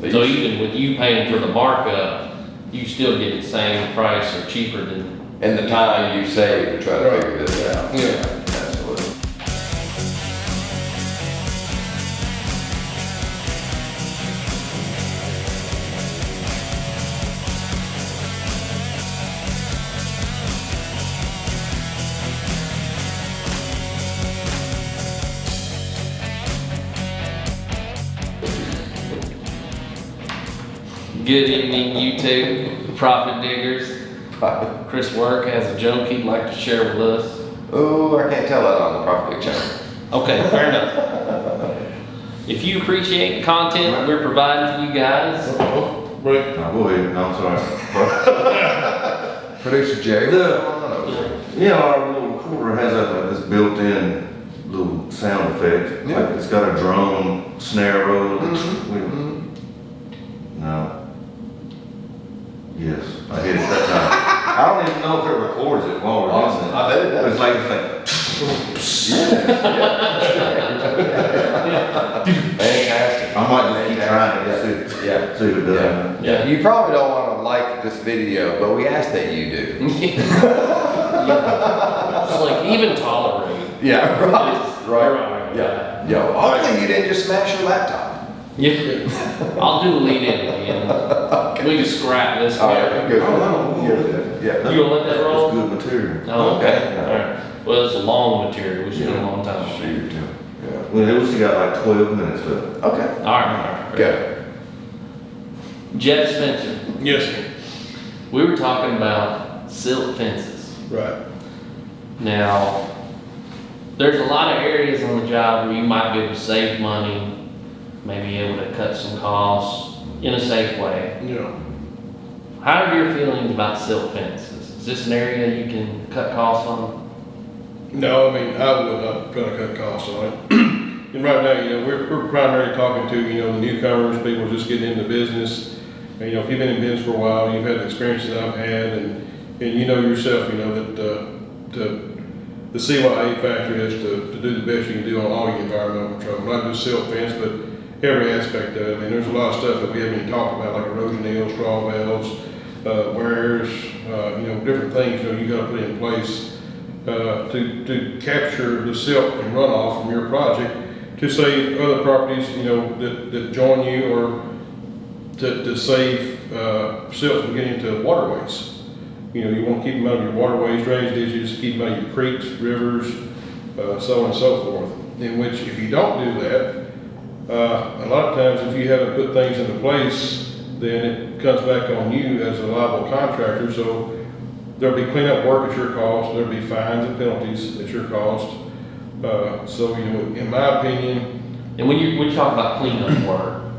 So even with you paying for the markup, you still get the same price or cheaper than. And the time you save to try to figure this out. Yeah. Absolutely. Good evening, YouTube, Profit Diggers. Chris Work has a joke he'd like to share with us. Oh, I can't tell that on the ProfitDig channel. Okay, fair enough. If you appreciate the content we're providing for you guys, Right. No, go ahead. No, I'm sorry. Producer Jay. Our little recorder has this built-in little sound effect. Yeah. Like it's got a drum, snare roll. No. Yes, I hit it that time. I don't even know if it records it while we're listening. I bet it does. It's like, Fantastic. I might just keep trying to see if it does. Yeah. You probably don't want to like this video, but we ask that you do. it's like even tolerate. Yeah, right. Right. Yeah. Yo, hopefully you didn't just smash your laptop. Yeah. I'll do the lead in again. We can scrap this. All right, good. Yeah. You gonna let that roll? It's good material. Oh, okay. All right. Well, it's a long material. We should do a long time. Shoot. Yeah. Well, it was got like 12 minutes left. Okay. All right. Go. Jeff Spencer. Yes, sir. We were talking about silt fences. Right. Now, there's a lot of areas on the job where you might be able to save money, maybe able to cut some costs in a safe way. Yeah. How are your feelings about silt fences? Is this an area you can cut costs on? No, I mean, I would not try to cut costs on it. And right now, we're primarily talking to, the newcomers, people just getting into business. And, if you've been in business for a while, you've had the experiences that I've had, and you know yourself, that the CYA factor is to do the best you can do on all your environmental control. Not just silt fence, but every aspect of it. I mean, there's a lot of stuff that we haven't even talked about, like erosion nails, straw bales, wears, different things, you gotta put in place, to capture the silt and runoff from your project to save other properties, that join you, or to save, silt from getting into waterways. You want to keep them out of your waterways, drainage ditches, keep them out of your creeks, rivers, so on and so forth. In which, if you don't do that, a lot of times if you haven't put things into place, then it comes back on you as a liable contractor. So there'll be cleanup work at your cost, there'll be fines and penalties at your cost. In my opinion. And when you talk about cleanup work,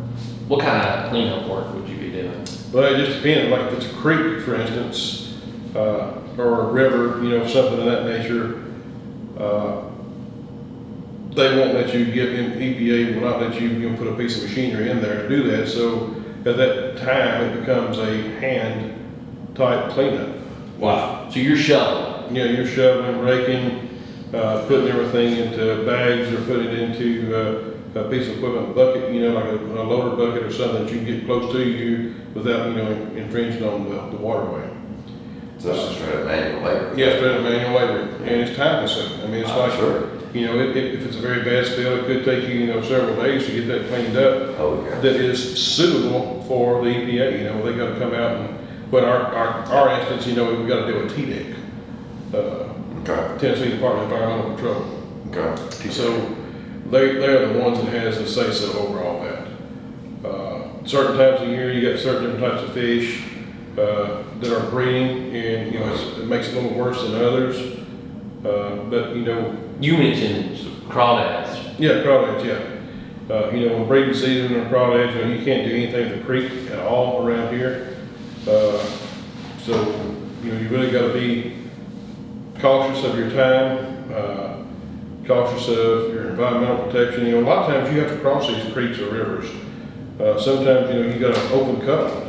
what kind of cleanup work would you be doing? Well, it just depends. Like if it's a creek, for instance, or a river, something of that nature, they won't let you get in, EPA will not let you, put a piece of machinery in there to do that. So at that time, it becomes a hand type cleanup. Wow. So you're shoveling? You're shoveling, raking, putting everything into bags, or putting it into a piece of equipment bucket, like a loader bucket or something that you can get close to you without, infringing on the waterway. So it's just straight up manual labor. Yeah, straight up manual labor, and it's time consuming. I mean, it's like, sure. If it's a very bad spill, it could take you, several days to get that cleaned up. Oh, yeah. That is suitable for the EPA. They got to come out and, but our instance, we've got to do a TDEC, Okay. Tennessee Department of Environmental Control. Okay. So they're the ones that has the say so over all that. Certain times of year, you got certain different types of fish that are breeding, and it makes it a little worse than others. But You mentioned crawdads. yeah, crawdads, yeah. When breeding season and crawdads, you can't do anything with the creek at all around here. So you really got to be cautious of your time, cautious of your environmental protection. A lot of times you have to cross these creeks or rivers. Sometimes you got an open cut.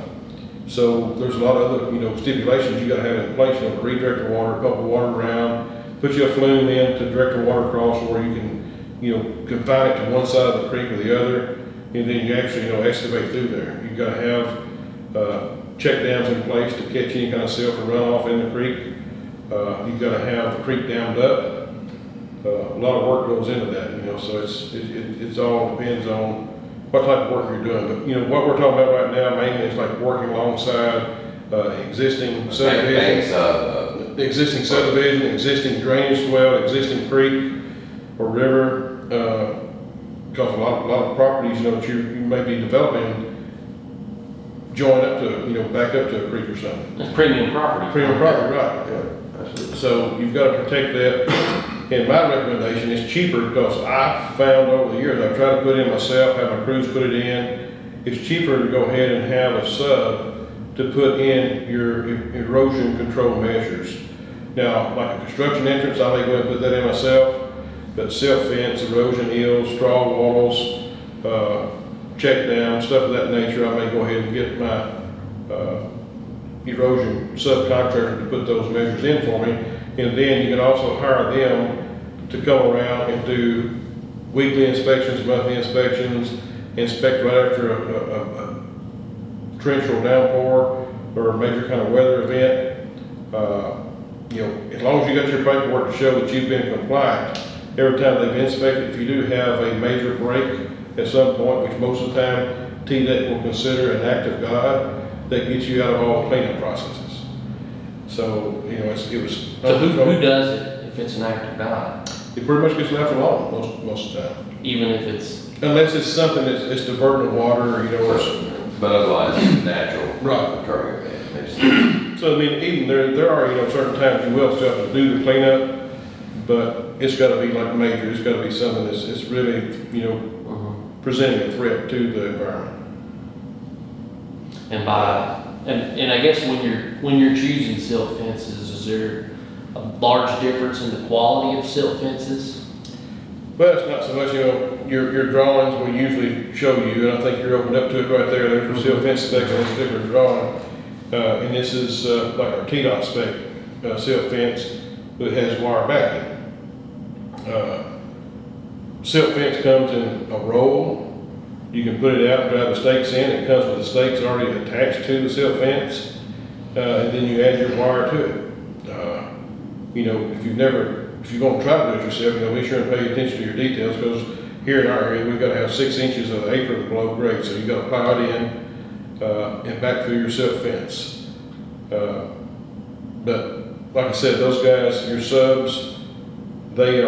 So there's a lot of other, stipulations you got to have in place, to redirect the water, pump the water around, put you a flume in to direct the water across, or you can, confine it to one side of the creek or the other. and then you actually, excavate through there. You've gotta have, check dams in place to catch any kind of silt or runoff in the creek. You've gotta have the creek dammed up. A lot of work goes into that, so it's all depends on what type of work you're doing. But, what we're talking about right now mainly is like working alongside, existing subdivision. Existing subdivision, existing drainage well, existing creek or river, because a lot of properties, that you may be developing join up to, back up to a creek or something. It's premium property. Premium property, right, yeah. So you've got to protect that. And my recommendation is cheaper because I found over the years, I've tried to put in myself, have my crews put it in. It's cheaper to go ahead and have a sub to put in your erosion control measures. Now, like a construction entrance, I may go ahead and put that in myself, but silt fence, erosion hills, straw walls, check dams, stuff of that nature, I may go ahead and get my erosion subcontractor to put those measures in for me. And then you can also hire them to come around and do weekly inspections, monthly inspections, inspect right after a torrential downpour or a major kind of weather event. As long as you got your paperwork to show that you've been compliant, every time they've inspected, if you do have a major break at some point, which most of the time TDEC will consider an act of God, that gets you out of all the cleanup processes. So, it was. So who does it if it's an act of God? It pretty much gets left alone most of the time. Even if it's. Unless it's something that's diverting the water, or. But otherwise, it's natural. Right. Occurring event. So, even there are, certain times you will still have to do the cleanup, but it's gotta be like major, it's gotta be something that's really, presenting a threat to the environment. And I guess when you're choosing silt fences, is there a large difference in the quality of silt fences? Well, it's not so much, your drawings will usually show you, and I think you're opened up to it right there. There's your silt fence spec in this particular drawing. And this is like our TDOT spec silt fence that has wire backing. Silt fence comes in a roll. You can put it out and drive the stakes in. It comes with the stakes already attached to the silt fence, and then you add your wire to it. If you're going to try to do it yourself, be sure and pay attention to your details, because here in our area we've got to have 6 inches of the apron below grade, so you got to plow it in and backfill your silt fence. But like I said, those guys, your subs, they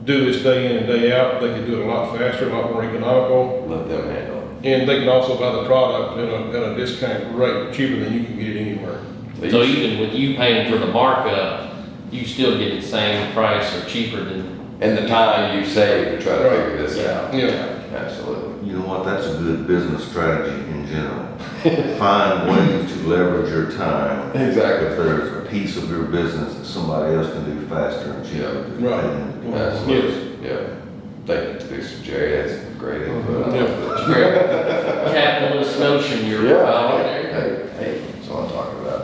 do this day in and day out. They can do it a lot faster, a lot more economical. Let them handle it. And they can also buy the product at a discount rate, cheaper than you can get it anywhere. So even with you paying for the markup, you still get the same price or cheaper than. And the time you save to try to figure this out. Yeah. Absolutely. You know what, that's a good business strategy in general. Find ways to leverage your time. Exactly. If there's a piece of your business that somebody else can do faster and cheaper. Right. Absolutely. Yeah. Thank you, Jerry. That's great input. Yeah. Capitalist notion you're providing there. Hey, that's what I'm talking about.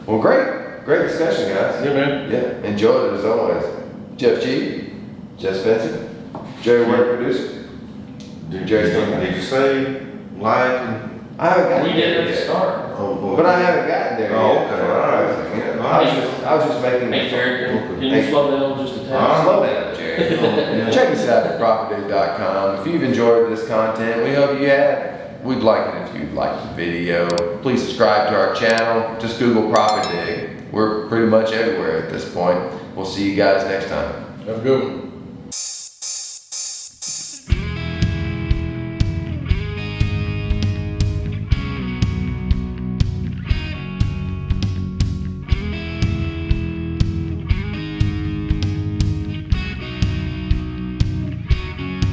Well, great discussion, guys. Yeah, man. Yeah, enjoyed it as always. Jeff G, Jeff Spencer, Jerry Ware producer. Did you say like and? I haven't gotten We did there at the yet. start. Oh, boy. But I haven't gotten there Oh, yet. okay, all right. Yeah, I was just making. Hey, Jerry, can you Hey. slow down just a tad? Slow down, Jerry. Check us out at ProfitDig.com. If you've enjoyed this content, we hope you have. We'd like it if you liked the video. Please subscribe to our channel. Just Google ProfitDig. We're pretty much everywhere at this point. We'll see you guys next time. Have a good one.